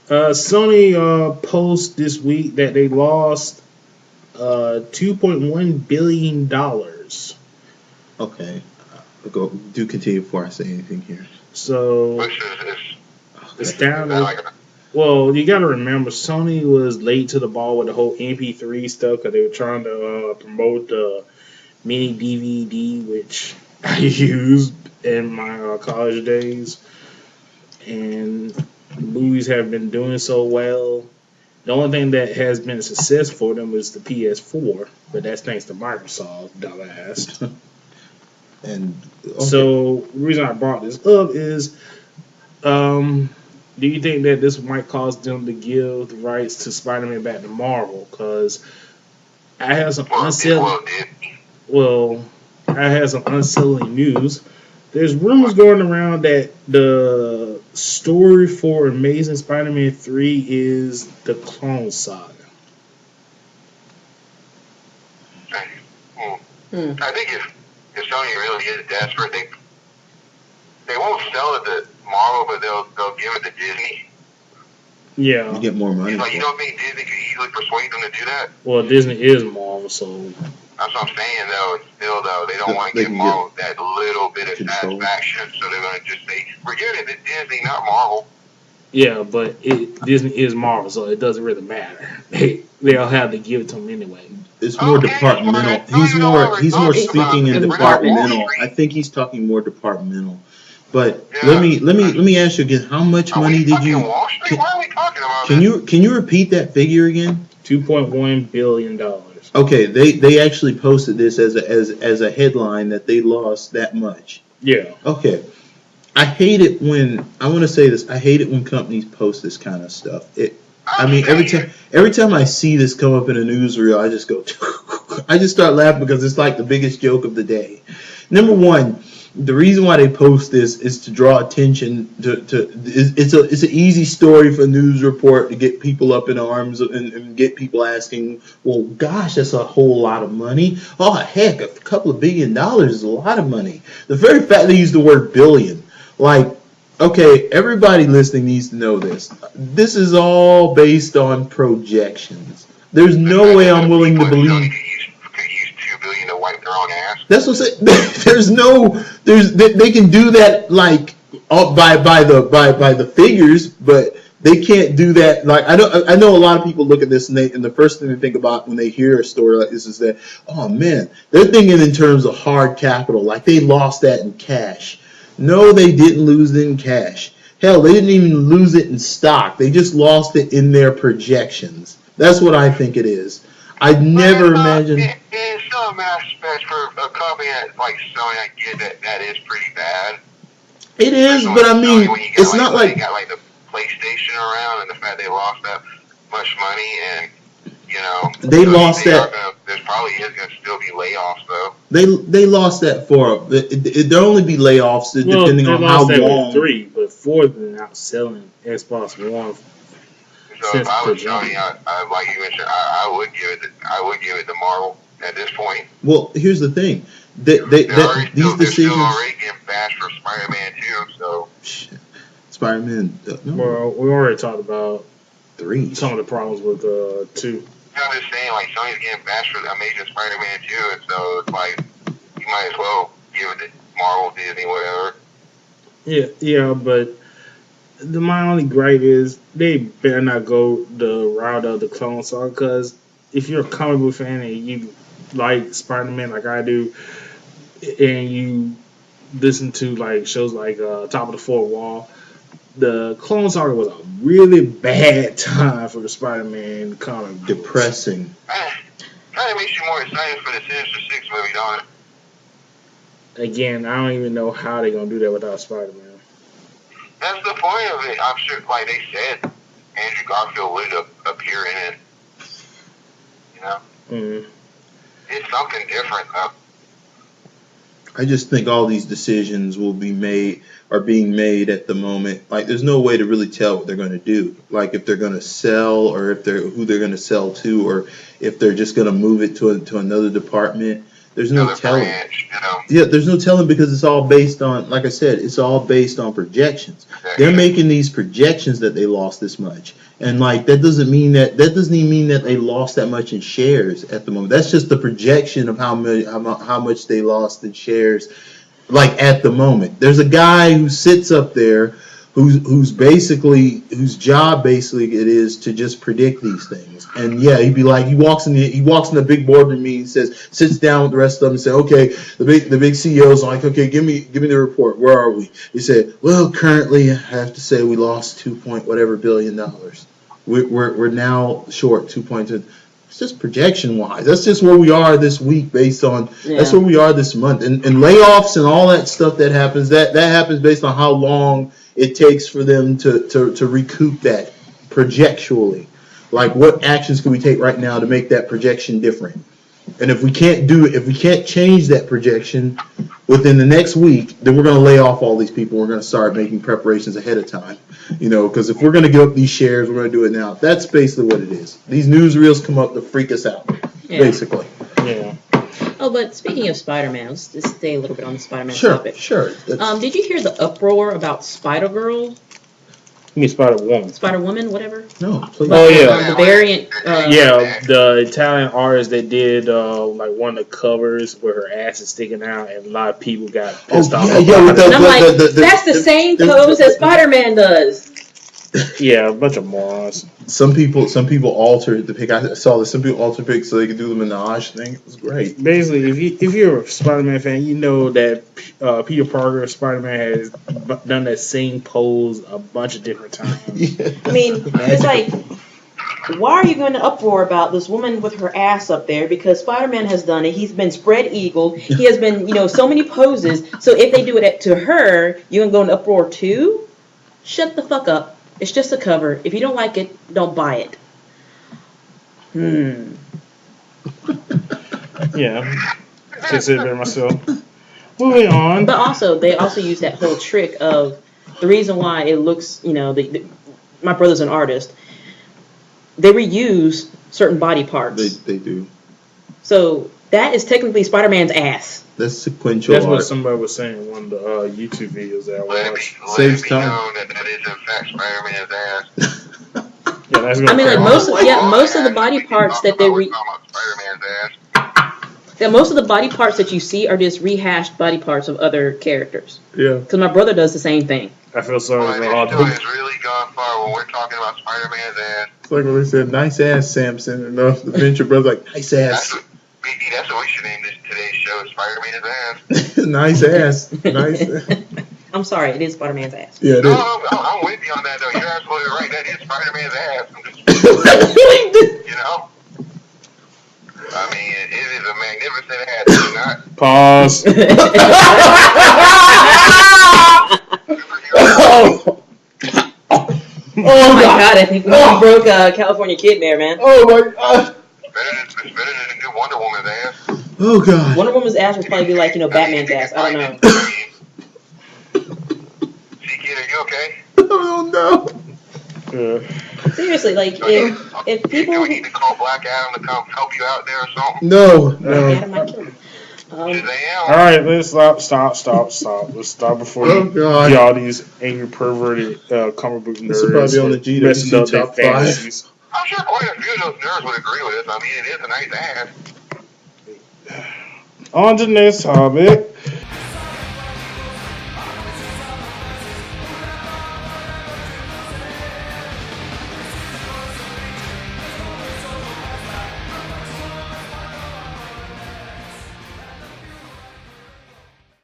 Sony post this week that they lost $2.1 billion. Okay. Do continue before I say anything here. So Which is it's is down. that like Well, you got to remember, Sony was late to the ball with the whole MP3 stuff because they were trying to promote the mini DVD, which I used in my college days, and the movies have been doing so well. The only thing that has been a success for them is the PS4, but that's thanks to Microsoft, dumbass. And okay. So the reason I brought this up is, um, do you think that this might cause them to give the rights to Spider-Man back to Marvel? Because I have some unsettling. Well, I have some unsettling news. There's rumors going around that the story for Amazing Spider-Man 3 is the Clone Saga. I think if Sony really is desperate, they won't sell it to Marvel, but they'll give it to Disney. Yeah. You get more money. Like, you don't think Disney could easily persuade them to do that? Well, Disney is Marvel, so. That's what I'm saying, though. Still, though, they don't want to give Marvel that little bit of satisfaction, so they're going to just say, we're giving it to Disney, not Marvel. Yeah, but Disney is Marvel, so it doesn't really matter. They'll have to give it to them anyway. It's more departmental. He's more speaking in departmental. I think he's talking more departmental. But let me ask you again. How much money did you? Why are we talking about Can you repeat that figure again? $2.1 billion. Okay, they actually posted this as a headline that they lost that much. Yeah. Okay. I hate it when I hate it when companies post this kind of stuff. I mean, every time I see this come up in a newsreel, I just go, I just start laughing because it's like the biggest joke of the day. Number one, the reason why they post this is to draw attention it's an easy story for a news report to get people up in arms and get people asking, well, gosh, that's a whole lot of money. Oh, heck, a couple of $1 billion is a lot of money. The very fact they use the word billion, like, okay, everybody listening needs to know this. This is all based on projections. There's no way I'm willing to believe. To wipe their own ass. That's what I'm saying. They can do that like by the figures, but they can't do that. Like I know a lot of people look at this and the first thing they think about when they hear a story like this is that, oh man, they're thinking in terms of hard capital, like they lost that in cash. No, they didn't lose it in cash. Hell, they didn't even lose it in stock. They just lost it in their projections. That's what I think it is. I'd never imagined. In some aspects, for a company like Sony, I get that is pretty bad. It is, but I mean, it's not like they got like the PlayStation around, and the fact they lost that much money, and they lost that. There probably is going to still be layoffs, though. They lost that for there'll only be layoffs depending on how long. 3, but 4 they're not selling Xbox One. So if I was Sony, like you mentioned, I would give it to Marvel at this point. Well, here's the thing. These decisions. They're still already getting bashed for Spider-Man 2, so. Spider-Man. No. Well, we already talked about 3. Some of the problems with 2. I'm just saying, like, Sony's getting bashed for the Amazing Spider-Man 2, and so it's like, you might as well give it to Marvel, Disney, whatever. Yeah, but my only gripe is they better not go the route of the Clone Saga, because if you're a comic book fan and you like Spider-Man like I do, and you listen to like shows like Top of the Fourth Wall, the Clone Saga was a really bad time for the Spider-Man comic books. Depressing. Kind of makes you more excited for the Sinister Six movie, don't it? Again, I don't even know how they're gonna do that without Spider-Man. That's the point of it. I'm sure, like they said, Andrew Garfield would appear in it. Mm-hmm. It's something different, though. I just think all these decisions are being made at the moment. Like, there's no way to really tell what they're going to do. Like, if they're going to sell, or who they're going to sell to, or if they're just going to move it to another department. There's no telling. Yeah, there's no telling because it's all based on, like I said, it's all based on projections. They're making these projections that they lost this much, and like that doesn't even mean that they lost that much in shares at the moment. That's just the projection of how much they lost in shares, like at the moment. There's a guy who sits up there whose job basically it is to just predict these things. And yeah, he'd be like, he walks in the big boardroom meeting, sits down with the rest of them and says, okay, the big CEOs are like, okay, give me the report. Where are we? He said, well, currently I have to say we lost $2 billion. We're now short 2.2. It's just projection wise. That's just where we are this week based on that's where we are this month. And layoffs and all that stuff that happens, that happens based on how long it takes for them to recoup that projectually. Like, what actions can we take right now to make that projection different? And if we can't change that projection within the next week, then we're going to lay off all these people. We're going to start making preparations ahead of time. Because if we're going to give up these shares, we're going to do it now. That's basically what it is. These newsreels come up to freak us out, basically. Yeah. Oh, but speaking of Spider-Man, let's just stay a little bit on the Spider-Man topic. Sure. Did you hear the uproar about Spider-Girl? You mean Spider-Woman? Spider-Woman, whatever? No. Please. Oh, yeah. The variant. The Italian artist that did like one of the covers where her ass is sticking out, and a lot of people got pissed off. And I'm like, that's the same pose that Spider-Man does. Yeah, a bunch of morons. Some people altered the pic. I saw that some people altered pics so they could do the Minaj thing. It was great. Basically, if you're a Spider-Man fan, you know that Peter Parker, Spider-Man, has done that same pose a bunch of different times. Yeah. I mean, it's like, why are you going to uproar about this woman with her ass up there? Because Spider-Man has done it. He's been spread-eagled. He has been, so many poses. So if they do it to her, you're going to go in uproar too? Shut the fuck up. It's just a cover. If you don't like it, don't buy it. Yeah. Consider myself. Moving on. But also, they also use that whole trick of the reason why it looks, my brother's an artist. They reuse certain body parts. They do. So that is technically Spider-Man's ass. That's sequential That's art. what somebody was saying in one of the YouTube videos that I watched. Saves time. That is in fact Spider-Man's ass. Yeah, that's I mean, like most of the body parts that they most of the body parts that you see are just rehashed body parts of other characters. Yeah. Because my brother does the same thing. I feel sorry for all them. It's really gone far when we're talking about Spider-Man's ass. It's like when they said, nice ass, Samson. And the Venture Brother's like, nice ass. That's what we should name today's show, Spider-Man's ass. Nice ass. Nice. I'm sorry, it is Spider-Man's ass. Yeah, I'm with you on that, though. You're absolutely right. That is Spider-Man's ass. I mean, it is a magnificent ass, is it not? Pause. Oh my god, I think we broke California Kid there, man. Oh my god. It's better than a new Wonder Woman's ass. Oh god. Wonder Woman's ass would probably be like, Batman's ass. I don't know. See, kid, are you okay? Oh no. Seriously, like, if people... Do we need to call Black Adam to come help you out there or something? No. Adam might kill him. Alright, let's stop. Let's stop before you get all these angry, perverted comic book nerds. This will probably be on the GWC top 5. I'm sure quite a few of those nerds would agree with us. I mean, it is a nice ass. On to the next topic.